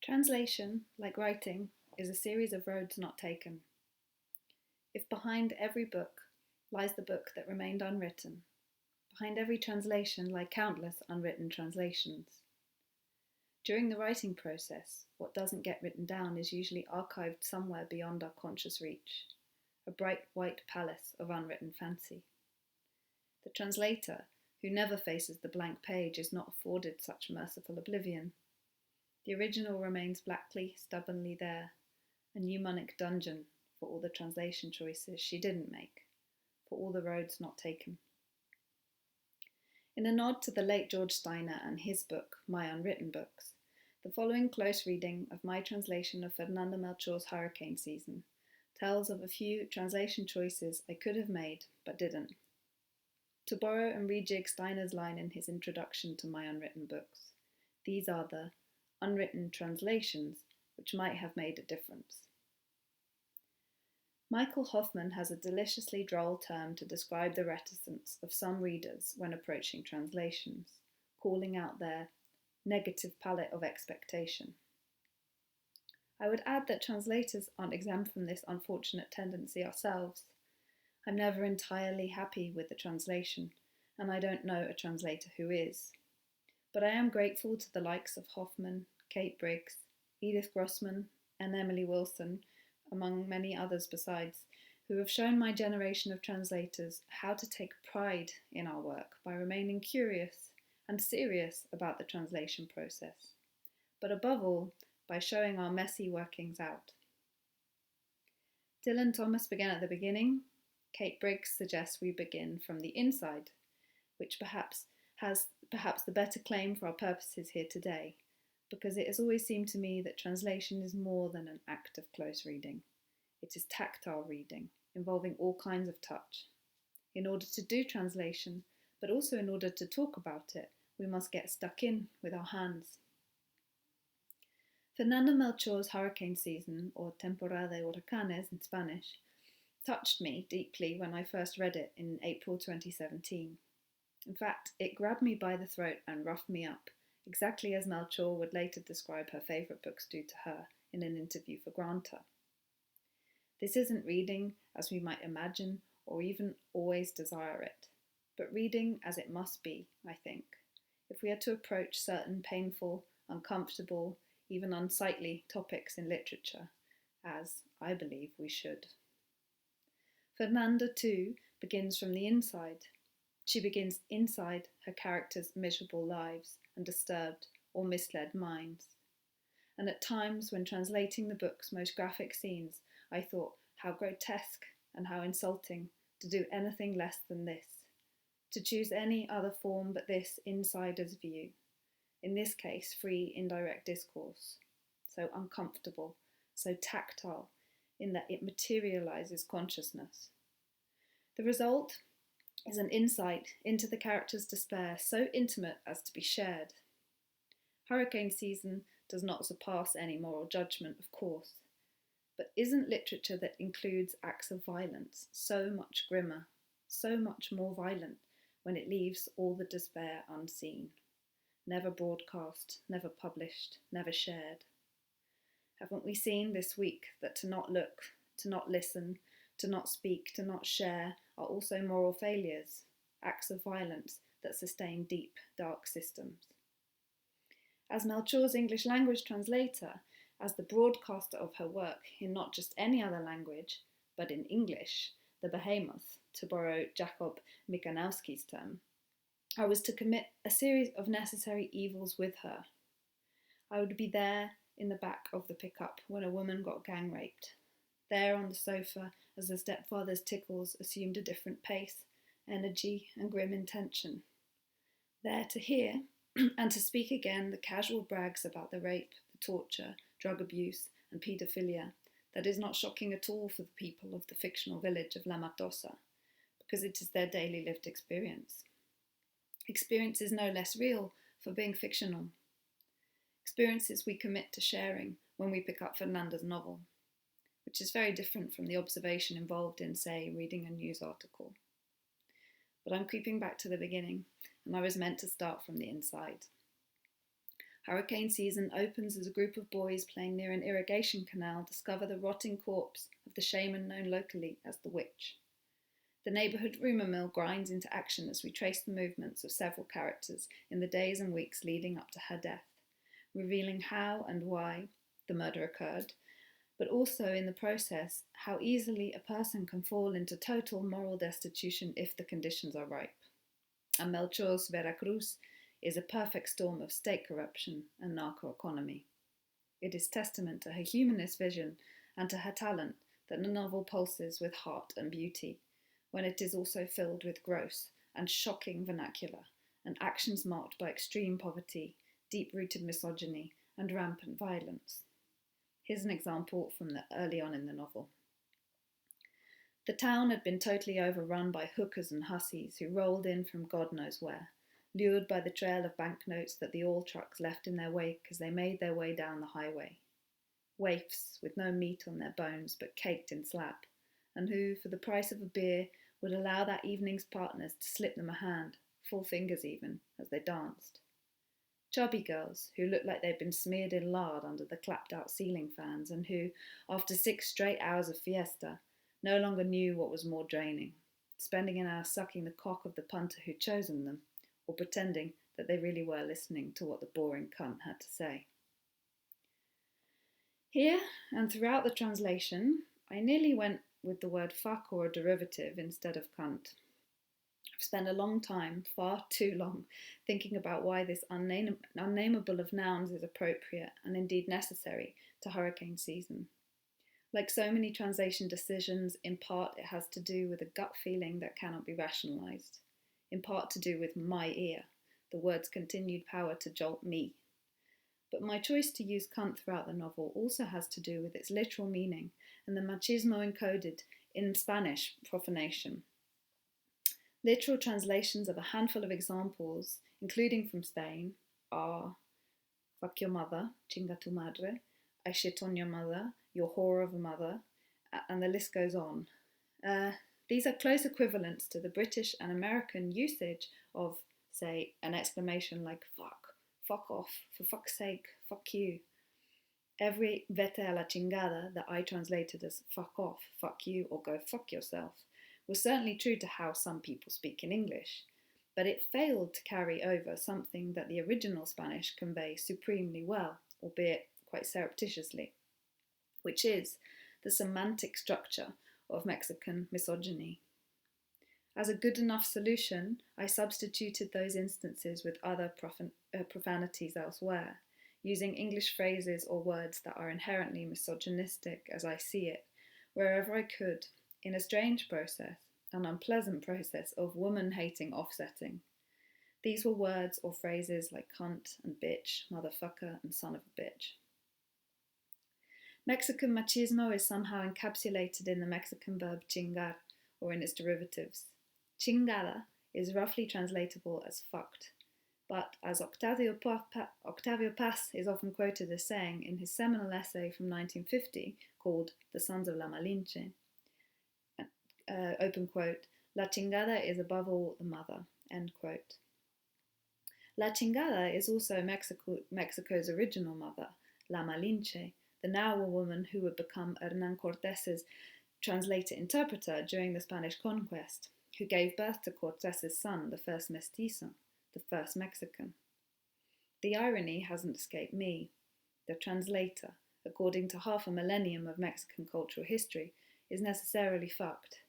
Translation, like writing, is a series of roads not taken. If behind every book lies the book that remained unwritten, behind every translation lie countless unwritten translations. During the writing process, what doesn't get written down is usually archived somewhere beyond our conscious reach, a bright white palace of unwritten fancy. The translator, who never faces the blank page, is not afforded such merciful oblivion. The original remains blackly, stubbornly there, a mnemonic dungeon for all the translation choices she didn't make, for all the roads not taken. In a nod to the late George Steiner and his book, My Unwritten Books, the following close reading of my translation of Fernanda Melchor's Hurricane Season tells of a few translation choices I could have made but didn't. To borrow and rejig Steiner's line in his introduction to My Unwritten Books, these are the unwritten translations which might have made a difference. Michael Hoffman has a deliciously droll term to describe the reticence of some readers when approaching translations, calling out their negative palette of expectation. I would add that translators aren't exempt from this unfortunate tendency ourselves. I'm never entirely happy with the translation, and I don't know a translator who is. But I am grateful to the likes of Hoffman, Kate Briggs, Edith Grossman, and Emily Wilson, among many others besides, who have shown my generation of translators how to take pride in our work by remaining curious and serious about the translation process, but above all, by showing our messy workings out. Dylan Thomas began at the beginning. Kate Briggs suggests we begin from the inside, which has the better claim for our purposes here today, because it has always seemed to me that translation is more than an act of close reading. It is tactile reading, involving all kinds of touch. In order to do translation, but also in order to talk about it, we must get stuck in with our hands. Fernanda Melchor's Hurricane Season, or Temporada de Huracanes in Spanish, touched me deeply when I first read it in April 2017. In fact, it grabbed me by the throat and roughed me up, exactly as Melchor would later describe her favourite books do to her in an interview for Granta. This isn't reading as we might imagine or even always desire it, but reading as it must be, I think, if we are to approach certain painful, uncomfortable, even unsightly topics in literature, as I believe we should. Fernanda, too, begins from the inside. She begins inside her characters' miserable lives and disturbed or misled minds. And at times when translating the book's most graphic scenes, I thought how grotesque and how insulting to do anything less than this, to choose any other form but this insider's view, in this case free indirect discourse, so uncomfortable, so tactile, in that it materializes consciousness. The result is an insight into the character's despair so intimate as to be shared. Hurricane Season does not surpass any moral judgment, of course, but isn't literature that includes acts of violence so much grimmer, so much more violent when it leaves all the despair unseen, never broadcast, never published, never shared? Haven't we seen this week that to not look, to not listen, to not speak, to not share are also moral failures, acts of violence that sustain deep, dark systems? As Melchor's English language translator, as the broadcaster of her work in not just any other language, but in English, the behemoth, to borrow Jakob Michanowski's term, I was to commit a series of necessary evils with her. I would be there in the back of the pickup when a woman got gang raped, there on the sofa as the stepfather's tickles assumed a different pace, energy and grim intention, there to hear and to speak again the casual brags about the rape, the torture, drug abuse and paedophilia that is not shocking at all for the people of the fictional village of La Matosa, because it is their daily lived experience. Experience is no less real for being fictional. Experiences we commit to sharing when we pick up Fernanda's novel, which is very different from the observation involved in, say, reading a news article. But I'm creeping back to the beginning, and I was meant to start from the inside. Hurricane season opens as a group of boys playing near an irrigation canal discover the rotting corpse of the shaman known locally as the witch. The neighbourhood rumour mill grinds into action as we trace the movements of several characters in the days and weeks leading up to her death, revealing how and why the murder occurred, but also in the process how easily a person can fall into total moral destitution if the conditions are ripe. And Melchor's Veracruz is a perfect storm of state corruption and narco-economy. It is testament to her humanist vision and to her talent that the novel pulses with heart and beauty, when it is also filled with gross and shocking vernacular and actions marked by extreme poverty, deep-rooted misogyny and rampant violence. Here's an example from early on in the novel. The town had been totally overrun by hookers and hussies who rolled in from God knows where, lured by the trail of banknotes that the oil trucks left in their wake as they made their way down the highway. Waifs with no meat on their bones but caked in slap, and who, for the price of a beer, would allow that evening's partners to slip them a hand, full fingers even, as they danced. Chubby girls who looked like they'd been smeared in lard under the clapped-out ceiling fans and who, after 6 straight hours of fiesta, no longer knew what was more draining, spending an hour sucking the cock of the punter who'd chosen them, or pretending that they really were listening to what the boring cunt had to say. Here, and throughout the translation, I nearly went with the word fuck or a derivative instead of cunt. I've spent a long time, far too long, thinking about why this unnameable of nouns is appropriate and indeed necessary to hurricane season. Like so many translation decisions, in part it has to do with a gut feeling that cannot be rationalised, in part to do with my ear, the word's continued power to jolt me. But my choice to use cunt throughout the novel also has to do with its literal meaning and the machismo encoded in Spanish profanation. Literal translations of a handful of examples, including from Spain, are fuck your mother, chinga tu madre, I shit on your mother, your whore of a mother, and the list goes on. These are close equivalents to the British and American usage of, say, an exclamation like fuck off, for fuck's sake, fuck you. Every vete a la chingada that I translated as fuck off, fuck you, or go fuck yourself was certainly true to how some people speak in English, but it failed to carry over something that the original Spanish conveys supremely well, albeit quite surreptitiously, which is the semantic structure of Mexican misogyny. As a good enough solution, I substituted those instances with other profanities elsewhere, using English phrases or words that are inherently misogynistic as I see it, wherever I could, in a strange process, an unpleasant process of woman-hating offsetting. These were words or phrases like cunt and bitch, motherfucker and son of a bitch. Mexican machismo is somehow encapsulated in the Mexican verb chingar, or in its derivatives. Chingada is roughly translatable as fucked, but as Octavio Paz is often quoted as saying in his seminal essay from 1950 called The Sons of la Malinche, open quote, La chingada is above all the mother, end quote. La chingada is also Mexico's original mother, La Malinche, the now a woman who would become Hernán Cortés's translator-interpreter during the Spanish conquest, who gave birth to Cortés's son, the first mestizo, the first Mexican. The irony hasn't escaped me. The translator, according to half a millennium of Mexican cultural history, is necessarily fucked.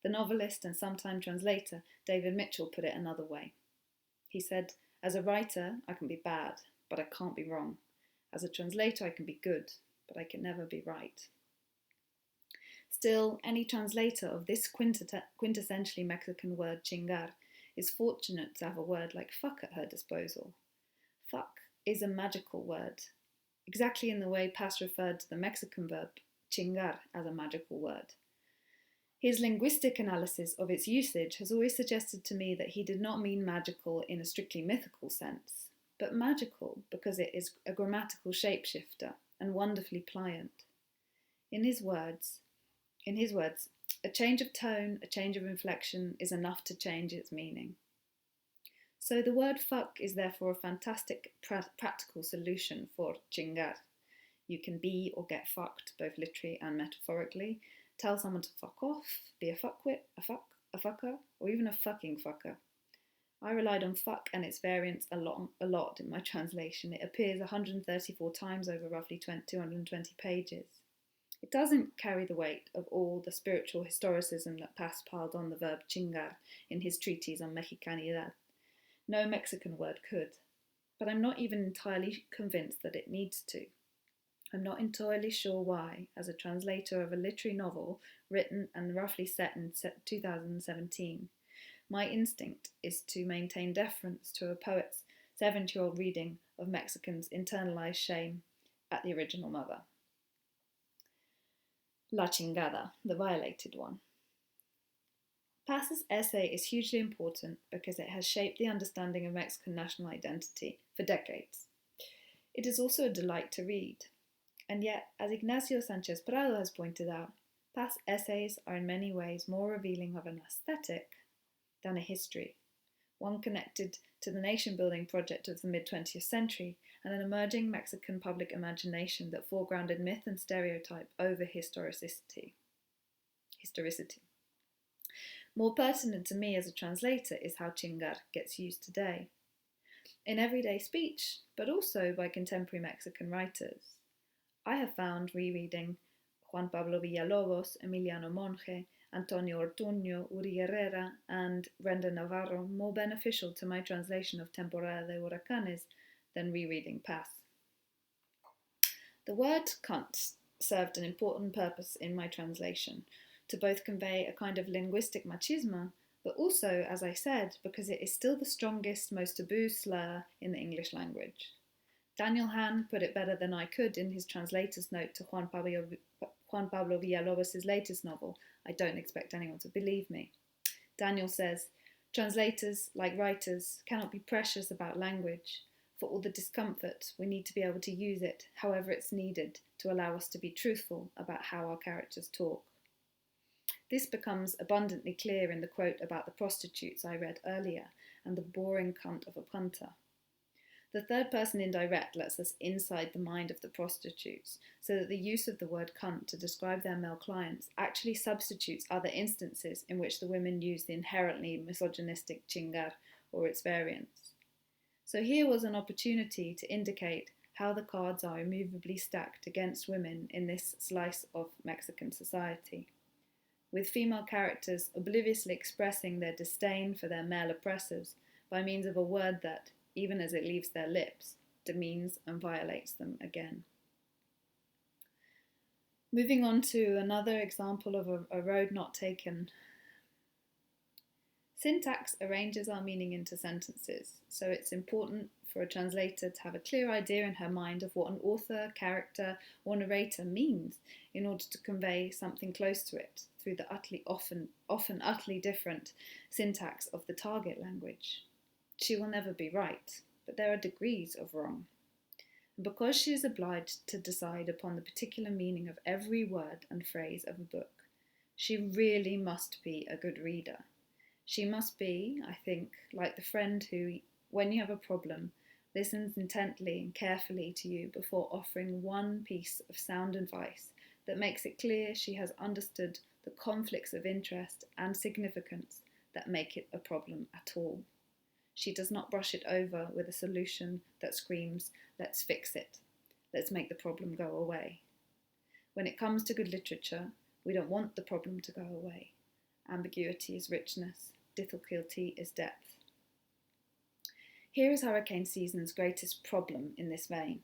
The novelist and sometime translator David Mitchell put it another way. He said, as a writer, I can be bad, but I can't be wrong. As a translator, I can be good, but I can never be right. Still, any translator of this quintessentially Mexican word chingar is fortunate to have a word like fuck at her disposal. Fuck is a magical word, exactly in the way Paz referred to the Mexican verb chingar as a magical word. His linguistic analysis of its usage has always suggested to me that he did not mean magical in a strictly mythical sense, but magical because it is a grammatical shapeshifter and wonderfully pliant. In his words, a change of tone, a change of inflection is enough to change its meaning. So the word fuck is therefore a fantastic practical solution for chingar. You can be or get fucked, both literally and metaphorically, tell someone to fuck off, be a fuckwit, a fucker, or even a fucking fucker. I relied on fuck and its variants a lot in my translation. It appears 134 times over roughly 220 pages. It doesn't carry the weight of all the spiritual historicism that Paz piled on the verb chingar in his treatise on Mexicanidad. No Mexican word could. But I'm not even entirely convinced that it needs to. I'm not entirely sure why, as a translator of a literary novel written and roughly set in 2017, my instinct is to maintain deference to a poet's 70-year-old reading of Mexicans' internalized shame at the original mother. La chingada, the violated one. Paz's essay is hugely important because it has shaped the understanding of Mexican national identity for decades. It is also a delight to read. And yet, as Ignacio Sanchez Prado has pointed out, Paz's essays are in many ways more revealing of an aesthetic than a history, one connected to the nation-building project of the mid-20th century and an emerging Mexican public imagination that foregrounded myth and stereotype over historicity. More pertinent to me as a translator is how chingar gets used today, in everyday speech, but also by contemporary Mexican writers. I have found rereading Juan Pablo Villalobos, Emiliano Monge, Antonio Ortuño, Uri Herrera, and Brenda Navarro more beneficial to my translation of Temporada de Huracanes than rereading Paz. The word cunt served an important purpose in my translation, to both convey a kind of linguistic machismo, but also, as I said, because it is still the strongest, most taboo slur in the English language. Daniel Han put it better than I could in his translator's note to Juan Pablo Villalobos' latest novel, I Don't Expect Anyone to Believe Me. Daniel says, translators, like writers, cannot be precious about language. For all the discomfort, we need to be able to use it, however it's needed, to allow us to be truthful about how our characters talk. This becomes abundantly clear in the quote about the prostitutes I read earlier and the boring cunt of a punter. The third person indirect lets us inside the mind of the prostitutes, so that the use of the word cunt to describe their male clients actually substitutes other instances in which the women use the inherently misogynistic chingar or its variants. So here was an opportunity to indicate how the cards are immovably stacked against women in this slice of Mexican society, with female characters obliviously expressing their disdain for their male oppressors by means of a word that, even as it leaves their lips, demeans and violates them again. Moving on to another example of a road not taken. Syntax arranges our meaning into sentences, so it's important for a translator to have a clear idea in her mind of what an author, character, or narrator means in order to convey something close to it through the often utterly different syntax of the target language. She will never be right, but there are degrees of wrong. And because she is obliged to decide upon the particular meaning of every word and phrase of a book, she really must be a good reader. She must be, I think, like the friend who, when you have a problem, listens intently and carefully to you before offering one piece of sound advice that makes it clear she has understood the conflicts of interest and significance that make it a problem at all. She does not brush it over with a solution that screams, let's fix it, let's make the problem go away. When it comes to good literature, we don't want the problem to go away. Ambiguity is richness, difficulty is depth. Here is hurricane season's greatest problem in this vein.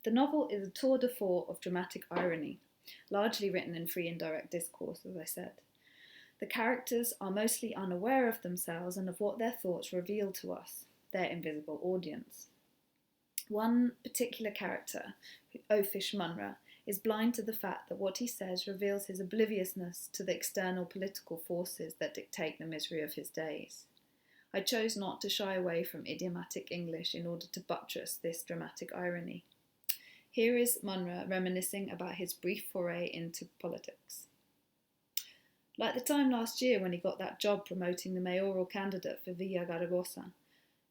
The novel is a tour de force of dramatic irony, largely written in free and direct discourse, as I said. The characters are mostly unaware of themselves and of what their thoughts reveal to us, their invisible audience. One particular character, Oafish Munra, is blind to the fact that what he says reveals his obliviousness to the external political forces that dictate the misery of his days. I chose not to shy away from idiomatic English in order to buttress this dramatic irony. Here is Munra reminiscing about his brief foray into politics. Like the time last year when he got that job promoting the mayoral candidate for Villa Garagosa,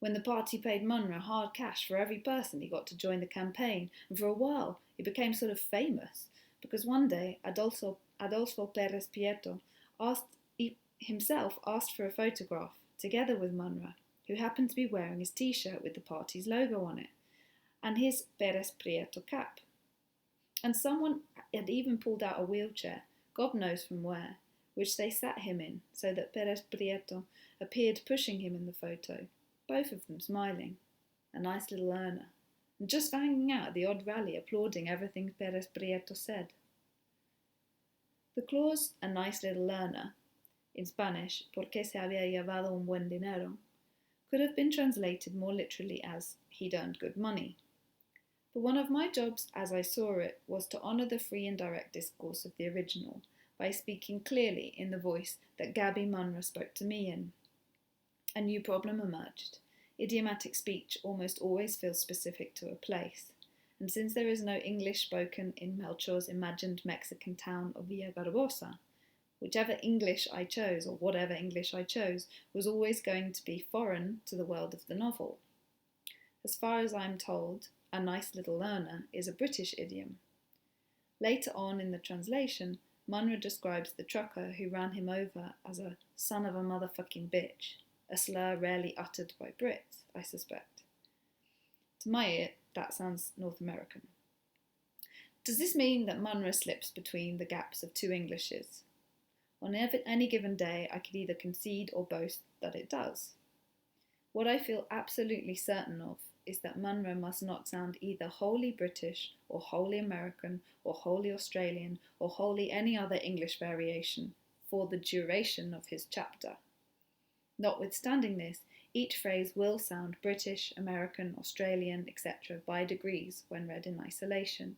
when the party paid Munro hard cash for every person he got to join the campaign, and for a while he became sort of famous, because one day Adolfo Pérez Prieto himself asked for a photograph, together with Munro, who happened to be wearing his t-shirt with the party's logo on it, and his Pérez Prieto cap. And someone had even pulled out a wheelchair, God knows from where, which they sat him in, so that Pérez Prieto appeared pushing him in the photo, both of them smiling, a nice little earner, and just hanging out at the odd rally applauding everything Pérez Prieto said. The clause, a nice little learner, in Spanish, porque se había llevado un buen dinero, could have been translated more literally as, he'd earned good money. But one of my jobs, as I saw it, was to honour the free and direct discourse of the original by speaking clearly in the voice that Gabby Munro spoke to me in. A new problem emerged. Idiomatic speech almost always feels specific to a place, and since there is no English spoken in Melchor's imagined Mexican town of Villagarbosa, whichever English I chose, or whatever English I chose, was always going to be foreign to the world of the novel. As far as I'm told, a nice little learner is a British idiom. Later on in the translation, Munro describes the trucker who ran him over as a son of a motherfucking bitch, a slur rarely uttered by Brits, I suspect. To my ear, that sounds North American. Does this mean that Munro slips between the gaps of two Englishes? On any given day, I could either concede or boast that it does. What I feel absolutely certain of is that Munro must not sound either wholly British or wholly American or wholly Australian or wholly any other English variation for the duration of his chapter. Notwithstanding this, each phrase will sound British, American, Australian, etc. by degrees when read in isolation.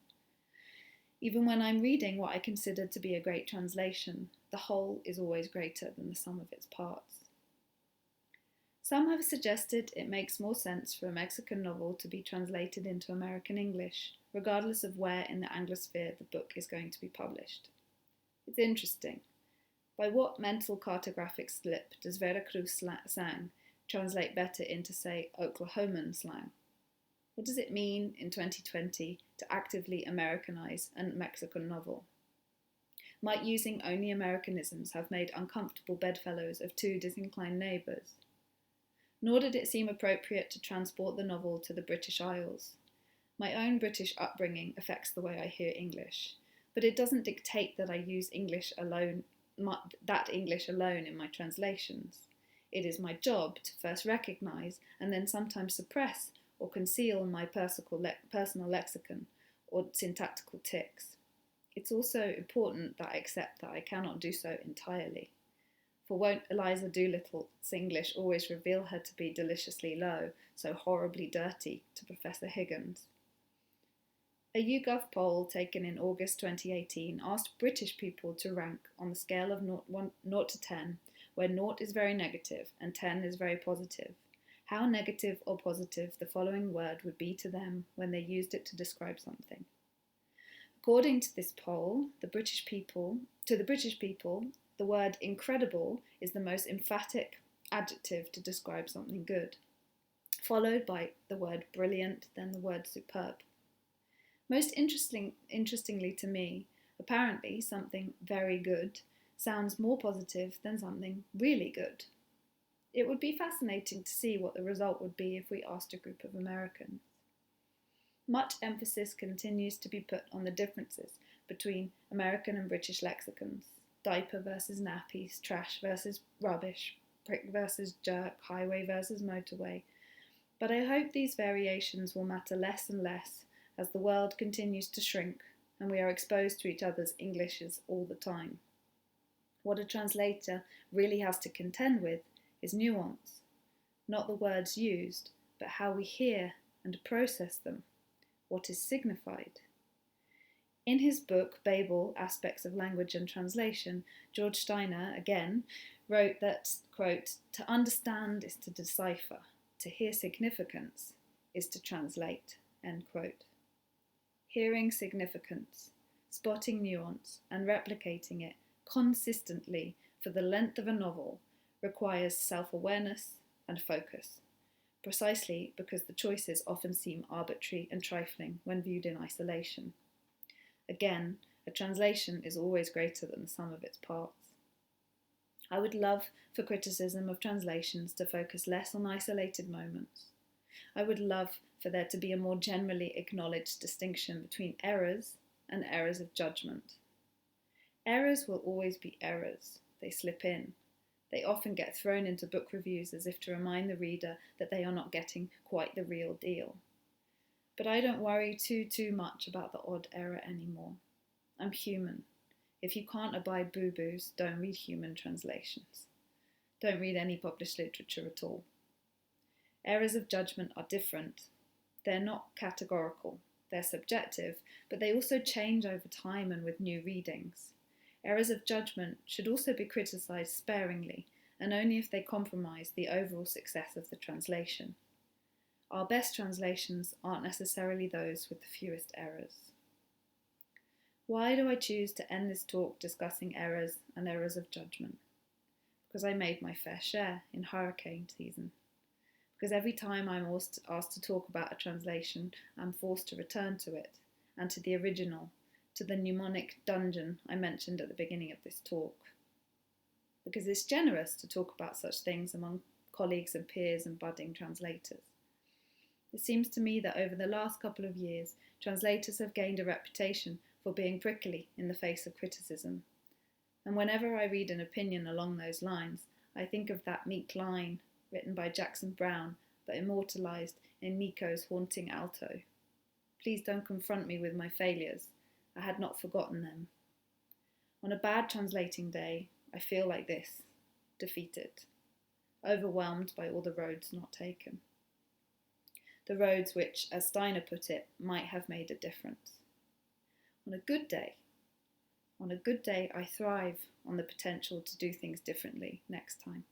Even when I'm reading what I consider to be a great translation, the whole is always greater than the sum of its parts. Some have suggested it makes more sense for a Mexican novel to be translated into American English, regardless of where in the Anglosphere the book is going to be published. It's interesting. By what mental cartographic slip does Veracruz slang translate better into, say, Oklahoman slang? What does it mean in 2020 to actively Americanize a Mexican novel? Might using only Americanisms have made uncomfortable bedfellows of two disinclined neighbours? Nor did it seem appropriate to transport the novel to the British Isles. My own British upbringing affects the way I hear English, but it doesn't dictate that I use English alone in my translations. It is my job to first recognise and then sometimes suppress or conceal my personal lexicon or syntactical tics. It's also important that I accept that I cannot do so entirely. For won't Eliza Doolittle's English always reveal her to be deliciously low, so horribly dirty, to Professor Higgins? A YouGov poll taken in August 2018 asked British people to rank on the scale of 0 to 10, where 0 is very negative and 10 is very positive, how negative or positive the following word would be to them when they used it to describe something. According to this poll, the British people, the word incredible is the most emphatic adjective to describe something good, followed by the word brilliant, then the word superb. Most interestingly to me, apparently something very good sounds more positive than something really good. It would be fascinating to see what the result would be if we asked a group of Americans. Much emphasis continues to be put on the differences between American and British lexicons, diaper versus nappies, trash versus rubbish, prick versus jerk, highway versus motorway. But I hope these variations will matter less and less as the world continues to shrink and we are exposed to each other's Englishes all the time. What a translator really has to contend with is nuance, not the words used, but how we hear and process them, what is signified. In his book, Babel, Aspects of Language and Translation, George Steiner, again, wrote that, quote, "To understand is to decipher, to hear significance is to translate," end quote. Hearing significance, spotting nuance, and replicating it consistently for the length of a novel requires self-awareness and focus. precisely because the choices often seem arbitrary and trifling when viewed in isolation. Again, a translation is always greater than the sum of its parts. I would love for criticism of translations to focus less on isolated moments. I would love for there to be a more generally acknowledged distinction between errors and errors of judgment. Errors will always be errors. They slip in. They often get thrown into book reviews as if to remind the reader that they are not getting quite the real deal. But I don't worry too much about the odd error anymore. I'm human. If you can't abide boo-boos, don't read human translations. Don't read any published literature at all. Errors of judgment are different. They're not categorical. They're subjective, but they also change over time and with new readings. Errors of judgment should also be criticised sparingly, and only if they compromise the overall success of the translation. Our best translations aren't necessarily those with the fewest errors. Why do I choose to end this talk discussing errors and errors of judgment? Because I made my fair share in hurricane season. Because every time I'm asked to talk about a translation, I'm forced to return to it, and to the original, to the mnemonic dungeon I mentioned at the beginning of this talk. Because it's generous to talk about such things among colleagues and peers and budding translators. It seems to me that over the last couple of years, translators have gained a reputation for being prickly in the face of criticism. And whenever I read an opinion along those lines, I think of that meek line written by Jackson Browne but immortalised in Nico's haunting alto. Please don't confront me with my failures. I had not forgotten them. On a bad translating day, I feel like this, defeated, overwhelmed by all the roads not taken. The roads which, as Steiner put it, might have made a difference. On a good day, I thrive on the potential to do things differently next time.